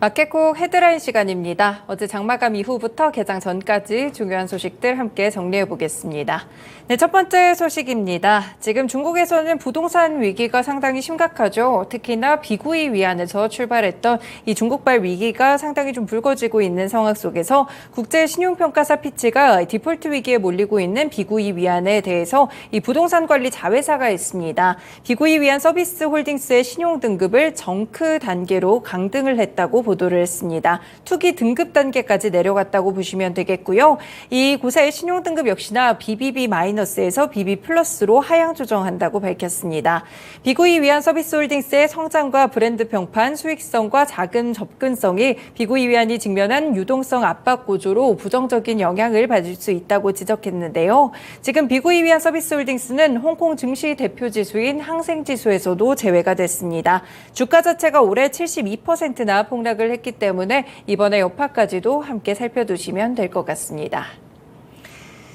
마켓콕 헤드라인 시간입니다. 어제 장마감 이후부터 개장 전까지 중요한 소식들 함께 정리해 보겠습니다. 네, 첫 번째 소식입니다. 지금 중국에서는 부동산 위기가 상당히 심각하죠. 특히나 비구이 위안에서 출발했던 이 중국발 위기가 상당히 좀 불거지고 있는 상황 속에서 국제 신용평가사 피치가 디폴트 위기에 몰리고 있는 비구이 위안에 대해서 이 부동산 관리 자회사가 있습니다. 비구이 위안 서비스 홀딩스의 신용 등급을 정크 단계로 강등을 했다고 보도를 했습니다. 투기 등급 단계까지 내려갔다고 보시면 되겠고요. 이 곳의 신용 등급 역시나 BBB-에서 BB 플러스로 하향 조정한다고 밝혔습니다. 비구이 위안 서비스 홀딩스의 성장과 브랜드 평판, 수익성과 자금 접근성이 비구이 위안이 직면한 유동성 압박 구조로 부정적인 영향을 받을 수 있다고 지적했는데요. 지금 비구이 위안 서비스 홀딩스는 홍콩 증시 대표 지수인 항생 지수에서도 제외가 됐습니다. 주가 자체가 올해 72%나 폭락을 했기 때문에 이번에 여파까지도 함께 살펴두시면 될 것 같습니다.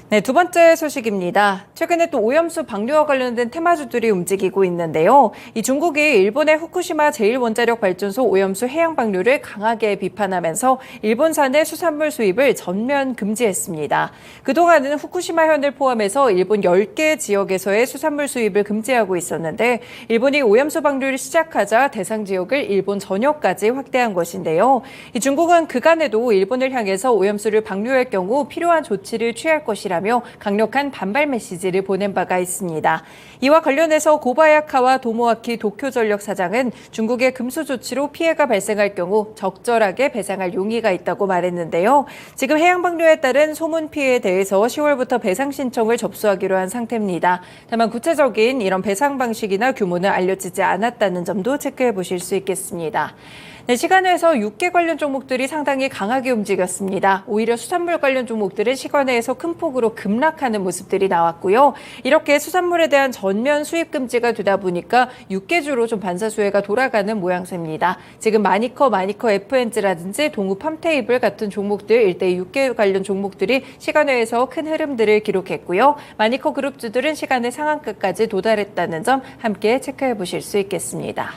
네, 두 번째 소식입니다. 최근에 또 오염수 방류와 관련된 테마주들이 움직이고 있는데요. 이 중국이 일본의 후쿠시마 제1원자력발전소 오염수 해양 방류를 강하게 비판하면서 일본산의 수산물 수입을 전면 금지했습니다. 그동안은 후쿠시마현을 포함해서 일본 10개 지역에서의 수산물 수입을 금지하고 있었는데 일본이 오염수 방류를 시작하자 대상 지역을 일본 전역까지 확대한 것인데요. 이 중국은 그간에도 일본을 향해서 오염수를 방류할 경우 필요한 조치를 취할 것이라 며 강력한 반발 메시지를 보낸 바가 있습니다. 이와 관련해서 고바야카와 도모아키 도쿄전력 사장은 중국의 금수 조치로 피해가 발생할 경우 적절하게 배상할 용의가 있다고 말했는데요. 지금 해양 방류에 따른 소문 피해에 대해서 10월부터 배상 신청을 접수하기로 한 상태입니다. 다만 구체적인 이런 배상 방식이나 규모는 알려지지 않았다는 점도 체크해 보실 수 있겠습니다. 네, 시간에서 육계 관련 종목들이 상당히 강하게 움직였습니다. 오히려 수산물 관련 종목들은 시간에서 큰 폭으로 급락하는 모습들이 나왔고요. 이렇게 수산물에 대한 전면 수입 금지가 되다 보니까 육계주로 좀 반사수혜가 돌아가는 모양새입니다. 지금 마니커 FNG라든지 동우 팜테이블 같은 종목들 일대 육계 관련 종목들이 시간외에서 큰 흐름들을 기록했고요. 마니커 그룹주들은 시간의 상한가까지 도달했다는 점 함께 체크해 보실 수 있겠습니다.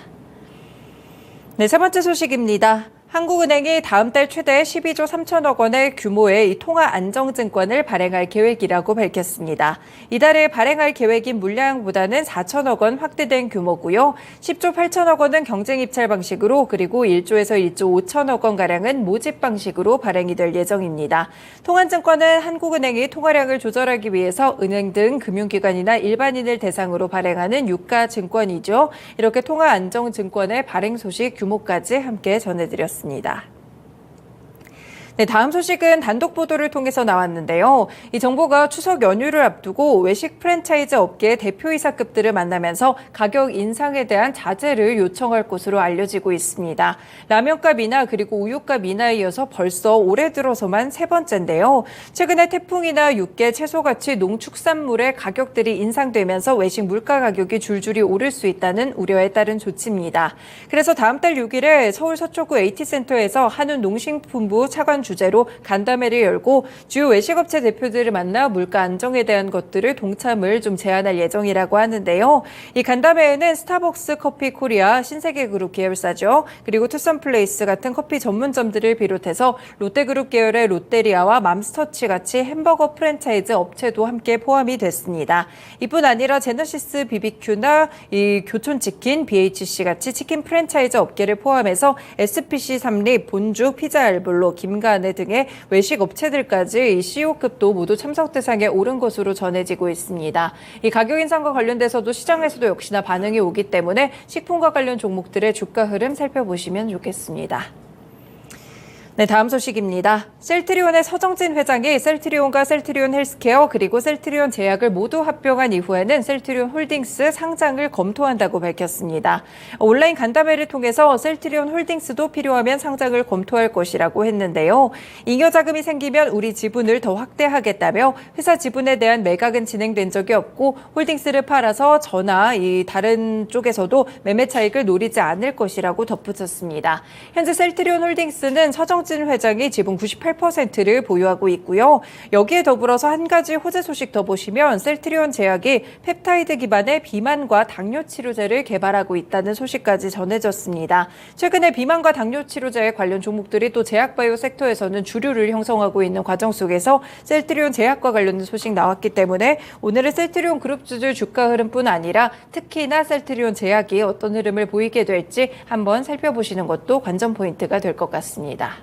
네, 세 번째 소식입니다. 한국은행이 다음 달 최대 12조 3천억 원의 규모의 이 통화안정증권을 발행할 계획이라고 밝혔습니다. 이달에 발행할 계획인 물량보다는 4천억 원 확대된 규모고요. 10조 8천억 원은 경쟁 입찰 방식으로 그리고 1조에서 1조 5천억 원가량은 모집 방식으로 발행이 될 예정입니다. 통안증권은 한국은행이 통화량을 조절하기 위해서 은행 등 금융기관이나 일반인을 대상으로 발행하는 유가증권이죠. 이렇게 통화안정증권의 발행 소식 규모까지 함께 전해드렸습니다. 네, 다음 소식은 단독 보도를 통해서 나왔는데요. 이 정부가 추석 연휴를 앞두고 외식 프랜차이즈 업계의 대표이사급들을 만나면서 가격 인상에 대한 자제를 요청할 것으로 알려지고 있습니다. 라면값 인하 그리고 우유값 인하에 이어서 벌써 올해 들어서만 세 번째인데요. 최근에 태풍이나 육개, 채소같이 농축산물의 가격들이 인상되면서 외식 물가 가격이 줄줄이 오를 수 있다는 우려에 따른 조치입니다. 그래서 다음 달 6일에 서울 서초구 AT센터에서 한운농식품부 차관 주제로 간담회를 열고 주요 외식업체 대표들을 만나 물가 안정에 대한 것들을 동참을 좀 제안할 예정이라고 하는데요. 이 간담회에는 스타벅스 커피 코리아, 신세계그룹 계열사죠. 그리고 투썸플레이스 같은 커피 전문점들을 비롯해서 롯데그룹 계열의 롯데리아와 맘스터치 같이 햄버거 프랜차이즈 업체도 함께 포함이 됐습니다. 이뿐 아니라 제너시스 BBQ나 이 교촌치킨, BHC 같이 치킨 프랜차이즈 업계를 포함해서 SPC 삼립, 본주, 피자알볼로, 김간 등의 외식 업체들까지 이 CEO급도 모두 참석 대상에 오른 것으로 전해지고 있습니다. 이 가격 인상과 관련돼서도 시장에서도 역시나 반응이 오기 때문에 식품과 관련 종목들의 주가 흐름 살펴보시면 좋겠습니다. 네, 다음 소식입니다. 셀트리온의 서정진 회장이 셀트리온과 셀트리온 헬스케어 그리고 셀트리온 제약을 모두 합병한 이후에는 셀트리온 홀딩스 상장을 검토한다고 밝혔습니다. 온라인 간담회를 통해서 셀트리온 홀딩스도 필요하면 상장을 검토할 것이라고 했는데요. 잉여 자금이 생기면 우리 지분을 더 확대하겠다며 회사 지분에 대한 매각은 진행된 적이 없고 홀딩스를 팔아서 저나 이 다른 쪽에서도 매매 차익을 노리지 않을 것이라고 덧붙였습니다. 현재 셀트리온 홀딩스는 서정진 최영진 회장이 지분 98%를 보유하고 있고요. 여기에 더불어서 한 가지 호재 소식 더 보시면 셀트리온 제약이 펩타이드 기반의 비만과 당뇨 치료제를 개발하고 있다는 소식까지 전해졌습니다. 최근에 비만과 당뇨 치료제 관련 종목들이 또 제약바이오 섹터에서는 주류를 형성하고 있는 과정 속에서 셀트리온 제약과 관련된 소식 나왔기 때문에 오늘은 셀트리온 그룹주들 주가 흐름뿐 아니라 특히나 셀트리온 제약이 어떤 흐름을 보이게 될지 한번 살펴보시는 것도 관전 포인트가 될 것 같습니다.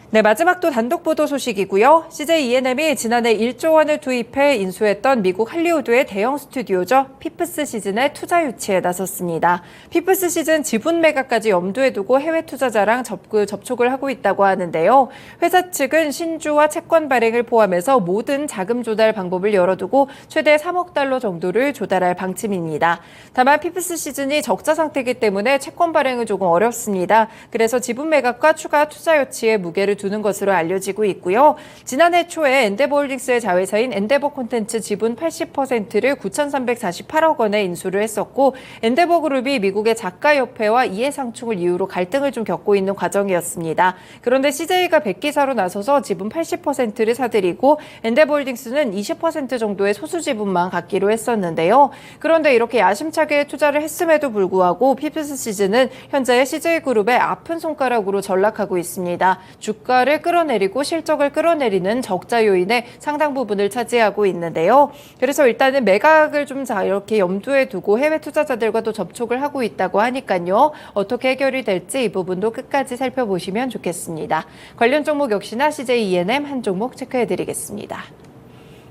네, 마지막 또 단독 보도 소식이고요. CJ E&M이 지난해 1조 원을 투입해 인수했던 미국 할리우드의 대형 스튜디오죠. 피프스 시즌의 투자 유치에 나섰습니다. 피프스 시즌 지분 매각까지 염두에 두고 해외 투자자랑 접촉을 하고 있다고 하는데요. 회사 측은 신주와 채권 발행을 포함해서 모든 자금 조달 방법을 열어두고 최대 3억 달러 정도를 조달할 방침입니다. 다만 피프스 시즌이 적자 상태이기 때문에 채권 발행은 조금 어렵습니다. 그래서 지분 매각과 추가 투자 유치에 무게를 두는 것으로 알려지고 있고요. 지난해 초에 엔데버홀딩스의 자회사인 엔데버 콘텐츠 지분 80%를 9,348억 원에 인수를 했었고 엔데버그룹이 미국의 작가협회와 이해상충을 이유로 갈등을 좀 겪고 있는 과정이었습니다. 그런데 CJ가 백기사로 나서서 지분 80%를 사들이고 엔데버홀딩스는 20% 정도의 소수 지분만 갖기로 했었는데요. 그런데 이렇게 야심차게 투자를 했음에도 불구하고 피프스 시즌은 현재 CJ그룹의 아픈 손가락으로 전락하고 있습니다. 주가를 끌어내리고 실적을 끌어내리는 적자 요인의 상당 부분을 차지하고 있는데요. 그래서 일단은 매각을 좀 이렇게 염두에 두고 해외 투자자들과도 접촉을 하고 있다고 하니까요. 어떻게 해결이 될지 이 부분도 끝까지 살펴보시면 좋겠습니다. 관련 종목 역시나 CJ E&M 한 종목 체크해드리겠습니다.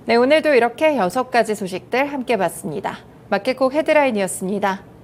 네, 오늘도 이렇게 6가지 소식들 함께 봤습니다. 마켓콕 헤드라인이었습니다.